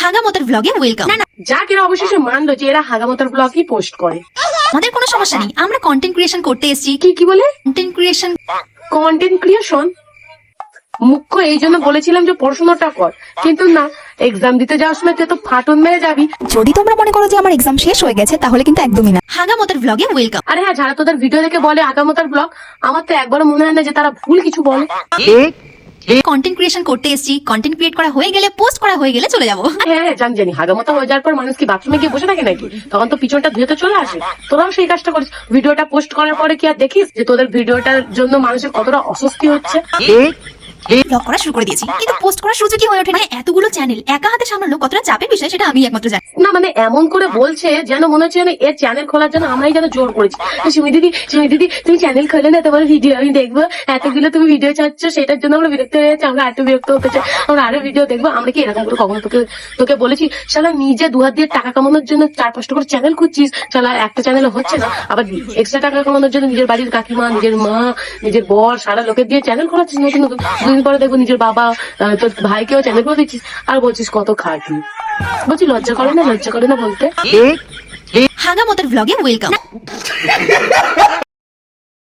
হাগামতের ব্লগে ওয়েলকাম। না না, যাক এরা অবশেষে মানলো যে এরা হাগামতার ব্লগই পোস্ট করে। আমাদের কোনো সমস্যা নেই, আমরা কন্টেন্ট ক্রিয়েশন করতে এসেছি। কি বলে কন্টেন্ট ক্রিয়েশন? Content creation? মুখ্য এই জন্য বলেছিলাম যে পড়াশোনাটা কর, কিন্তু না, এক্সাম দিতে যাওয়ার সময় তুই তো ফাটন মেরে যাবি। যদি তোমরা মনে করো যে আমার এক্সাম শেষ হয়ে গেছে তাহলে কিন্তু একদমই না। হাগামতের ব্লগে ওয়েলকাম। আরে হ্যাঁ, যারা তোদের ভিডিও দেখে বলে হাগামতার ব্লগ, আমার তো একবারও মনে হয় না যে তারা ভুল কিছু বলে। কন্টেন্ট ক্রিয়েশন করতে এসেছি, কন্টেন্ট ক্রিয়েট করা হয়ে গেলে, পোস্ট করা হয়ে গেলে চলে যাবো। হ্যাঁ জানি হাগামতা হয়ে যাওয়ার পর মানুষ কি বাথরুমে গিয়ে বসে থাকে নাকি? তখন তো পিছনটা ধুয়ে তো চলে আসে। তোরাও সেই কাজটা করিস। ভিডিওটা পোস্ট করার পরে কি আর দেখিস যে তোদের ভিডিওটার জন্য মানুষের কতটা অস্বস্তি হচ্ছে? ব্লগ করা শুরু করে দিয়েছি, কিন্তু পোস্ট করার সুযোগই হয়ে ওঠে না। এতগুলো চ্যানেল একা হাতে সামলানো কতটা চাপের বিষয় সেটা আমি একমাত্র জানি। না মানে এমন করে বলছে যেন মনে হচ্ছে যেন এর চ্যানেল খোলার জন্য আমরাই যেন জোর করেছি। সুমি দিদি তুমি চ্যানেল খোলে না, তোমার ভিডিও আমি দেখবো, এতগুলো তুমি ভিডিও চাচ্ছ, সেটার জন্য আমরা বিরক্ত হয়ে যাচ্ছি, আমরা এত বিরক্ত হতে চাই, আমরা আরো ভিডিও দেখবো। আমরা কি এরকম করে কখনো তোকে বলেছি? শালা নিজে দুহাত দিয়ে টাকা কামানোর জন্য 4-5টা করে চ্যানেল খুঁজছিস, শালা একটা চ্যানেল হচ্ছে না, আবার এক্সট্রা টাকা কামানোর জন্য নিজের বাড়ির কাকিমা, নিজের মা, নিজের বর, সারা লোকের দিয়ে চ্যানেল খোলাচ্ছিস নতুন নতুন। দুদিন পরে দেখবো নিজের বাবা, তোর ভাইকেও চ্যানেল করে দিচ্ছিস, আর বলছিস কত খাটি। বলছি লজ্জা করে না বলতে? হাগামতের ব্লগে ওয়েলকাম।